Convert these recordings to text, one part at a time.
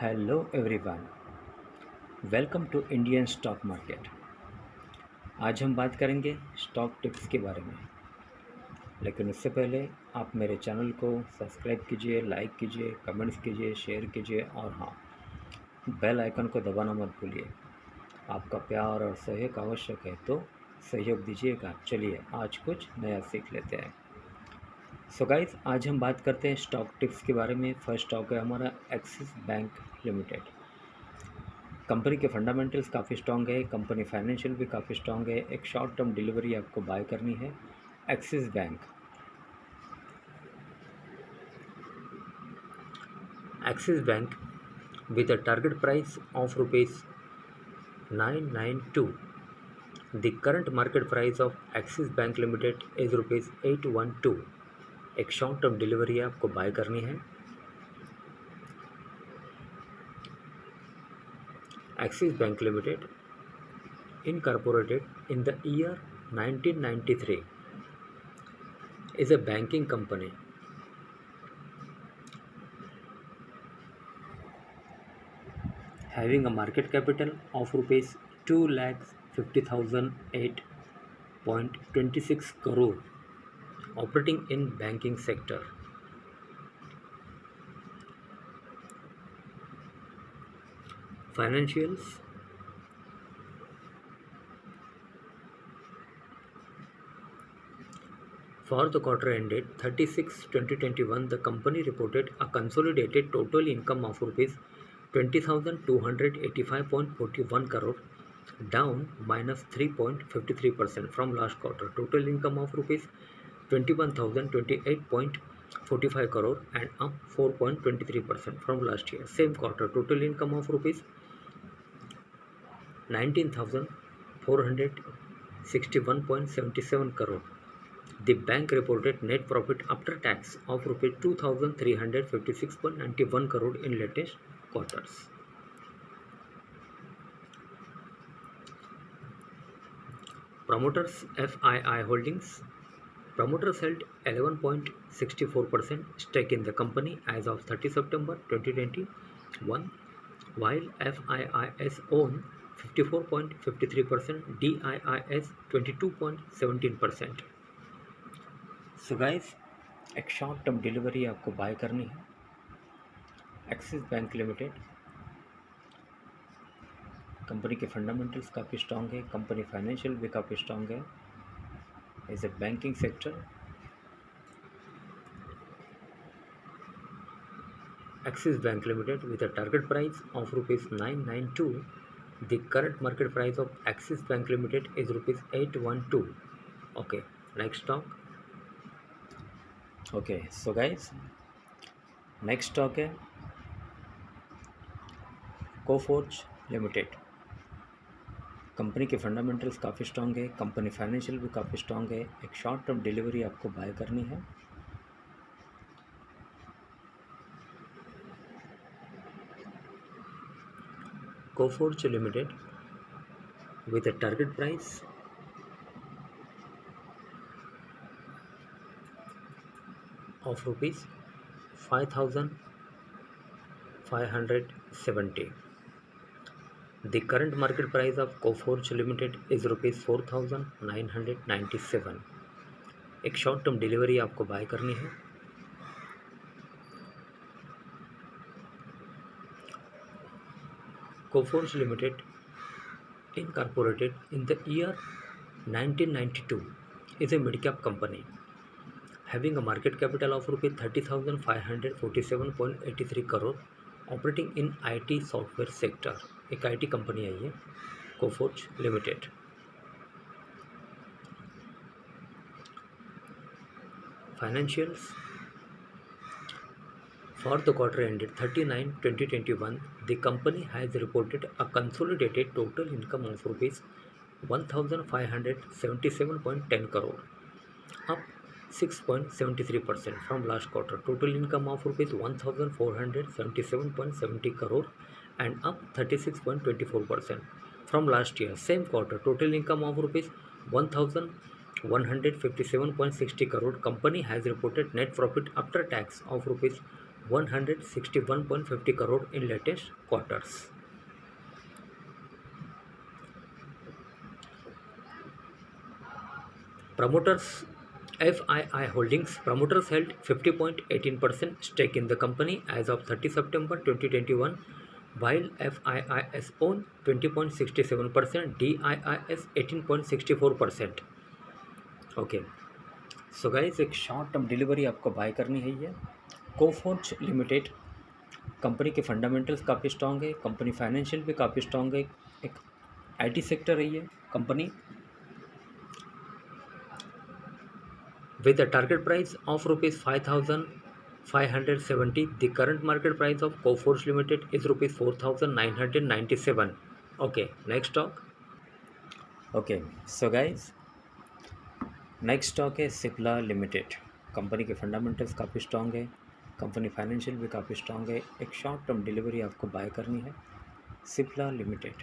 Hello everyone, welcome to Indian stock market. आज हम बात करेंगे स्टॉक टिप्स के बारे में। लेकिन उससे पहले आप मेरे चैनल को सब्सक्राइब कीजिए, लाइक कीजिए, कमेंट्स कीजिए, शेयर कीजिए और हाँ, बेल आइकन को दबाना मत भूलिए। आपका प्यार और सहयोग आवश्यक है, तो सहयोग दीजिएगा। चलिए आज कुछ नया सीख लेते हैं। सो गाइस, आज हम बात करते हैं स्टॉक टिप्स के बारे में। फर्स्ट स्टॉक है हमारा एक्सिस बैंक लिमिटेड। कंपनी के फंडामेंटल्स काफ़ी स्ट्रॉन्ग है, कंपनी फाइनेंशियल भी काफ़ी स्ट्रॉन्ग है। एक शॉर्ट टर्म डिलीवरी आपको बाय करनी है। Axis bank, axis bank with a target price of rupees 992. The current market price of Axis Bank Limited is rupees 812. एक शॉर्ट टर्म डिलीवरी आपको बाय करनी है। Axis Bank Limited, incorporated in the year 1993, is a banking company having a market capital of rupees 2,50,008.26 crore, operating in banking sector. Financials. For the quarter ended 30/6/2021, the company reported a consolidated total income of rupees 20,285.41 crore, down -3.53% from last quarter. Total income of rupees 21,028.45 crore and up 4.23% from last year. Same quarter, total income of rupees 19,461.77 crore. The bank reported net profit after tax of rupees 2,356.91 crore in latest quarters. Promoters FII Holdings. Promoters held 11.64% stake in the company as of 30 September 2021, while FIIs own 54.53%, DIIs 22.17%. So guys, एक short term delivery आपको buy करनी है। Axis bank limited, company के fundamentals काफ़ी strong है, company financial भी काफ़ी strong है। As a banking sector, Axis Bank Limited with a target price of rupees 992. The current market price of Axis Bank Limited is rupees 812. Okay, next stock. Okay, so guys, next stock है Coforge limited. Company के fundamentals काफ़ी strong है, company financial भी काफ़ी strong है। एक short term delivery आपको buy करनी है। Coforge limited with a target price of rupees 5,570. The current market price of Coforge Limited is rupees 4,997. एक शॉर्ट टर्म डिलीवरी आपको बाय करनी है। Coforge Limited, incorporated in the year 1992, is a mid-cap company having a market capital of rupees 30,547.83 crore, operating in IT software sector. एक IT company है ये Coforge limited. Financials. For the quarter ended 30/9/2021, the company has reported a consolidated total income of rupees 1,577.10 crore, up 6.73% from last quarter. Total income of rupees 1,477.70 crore and up 36.24% from last year. Same quarter, total income of rupees 1,157.60 crore. Company has reported net profit after tax of rupees 161.50 crore in latest quarters. Promoters FII Holdings promoters held 50.18% stake in the company as of 30 September 2021, while FIIS own 20.67%, DIIS 18.64%. Okay, so guys एक short term delivery आपको buy करनी है। ये Coforge limited company के fundamentals काफ़ी strong है, company financial भी काफ़ी स्ट्रॉन्ग है। एक आईटी सेक्टर है ये company, with a target price of rupees 5,570. The current market price of Coforge Limited is rupees 4,997. Okay, next stock. Okay, so guys, next stock है Cipla limited. Company के fundamentals काफ़ी strong है, company financial भी काफ़ी strong है। एक short term delivery आपको buy करनी है Cipla limited.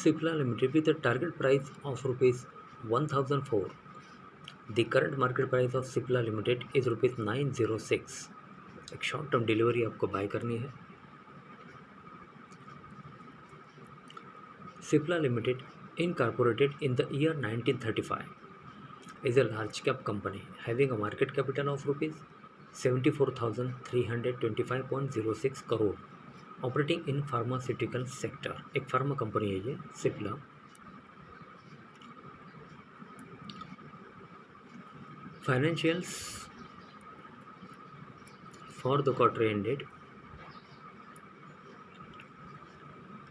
Cipla Limited with a target price of rupees 1004. The current market price of Cipla Limited is rupees 906. एक शॉर्ट टर्म डिलीवरी आपको बाय करनी है। Cipla Limited, incorporated in the year 1935, is a large cap company having a market capital of rupees 74,325.06 crore, operating in pharmaceutical sector. एक pharma company है ये Cipla. Financials for the quarter ended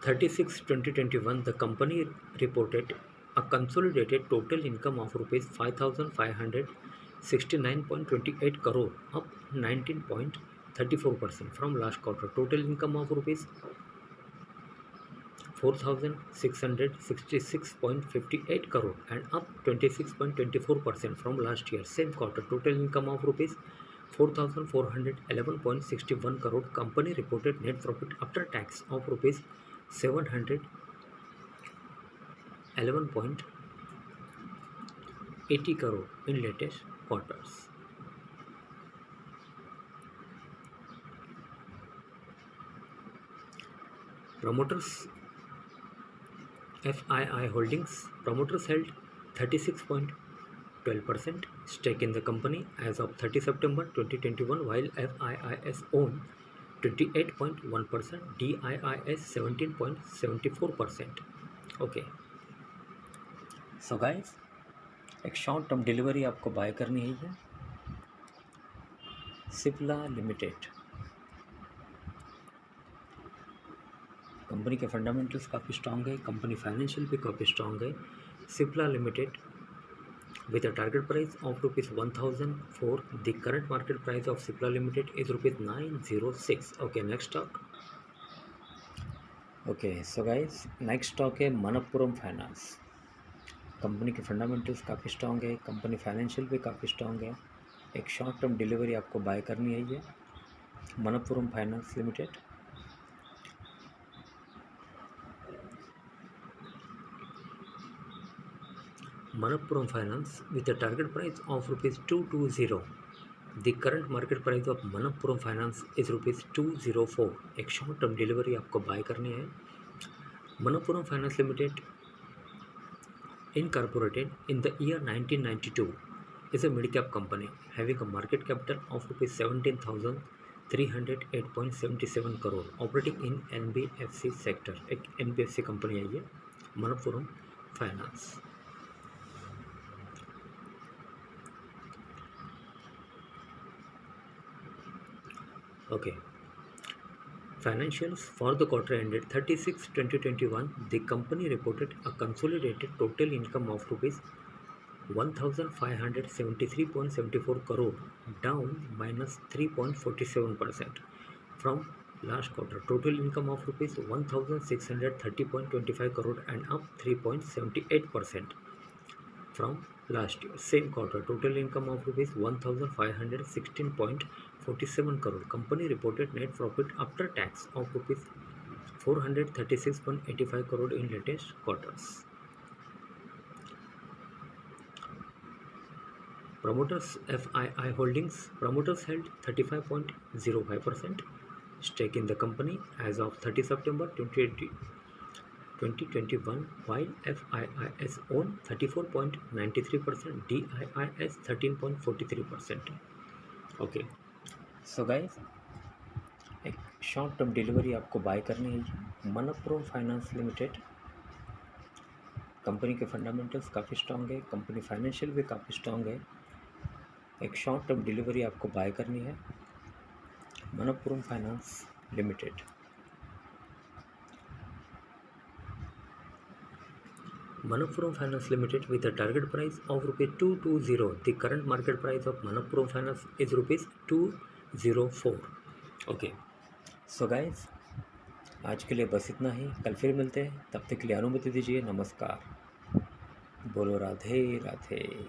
36/2021. The company reported a consolidated total income of rupees 5,569.28 crore, up 19.34% from last quarter. Total income of rupees 4,666.58 crore and up 26.24% from last year same quarter. Total income of rupees 4,411.61 crore. Company reported net profit after tax of rupees 711.80 crore in latest quarters. Promoters FII Holdings promoters held 36.12% stake in the company as of 30 September 2021, while FIIS owned 28.1%, DIIS 17.74%. Okay, so guys एक short term delivery आपको buy करनी है ये Cipla limited. Company के fundamentals काफ़ी strong है, company financial भी काफ़ी स्ट्रॉन्ग है। Cipla limited with a target price of rupees 1004. The current market price of Cipla Limited is rupees 906. Okay, next stock. Okay, so guys next stock है Manappuram finance. Company के fundamentals काफ़ी strong है, company financial भी काफ़ी strong है। एक short term delivery आपको buy करनी है ये Manappuram finance limited. Manappuram Finance with a target price of rupees 220. The current market price of Manappuram Finance is rupees 204. एक शॉर्ट टर्म डिलीवरी आपको बाय करनी है। Manappuram Finance Limited, incorporated in the year 1992, is a mid-cap company having a market capital of rupees 17,308.77 crore, operating in NBFC sector. एक NBFC company है ये Manappuram Finance। Okay. Financials for the quarter ended 36/2021. The company reported a consolidated total income of rupees 1,573.74 crore, down -3.47% from last quarter. Total income of rupees 1,630.25 crore and up 3.78% from last year same quarter. Total income of rupees 1,516.47 crore. Company reported net profit after tax of rupees 436.85 crore in latest quarters. Promoters FII Holdings. Promoters held 35.05% stake in the company as of 30 September 2021, while FIIs own 34.93%, DIIs 13.43%. Okay, so guys, एक short term delivery आपको buy करनी है। Manappuram finance limited, company के fundamentals काफ़ी strong है, company financial भी काफ़ी strong है। एक शॉर्ट टर्म डिलीवरी आपको बाय करनी है Manappuram finance limited. Manappuram Finance Limited with a target price of ₹220. The current market price of Manappuram Finance is ₹204. Okay. So guys, आज के लिए बस इतना ही। कल फिर मिलते हैं, तब तक के लिए अनुमति दीजिए। नमस्कार। बोलो राधे राधे।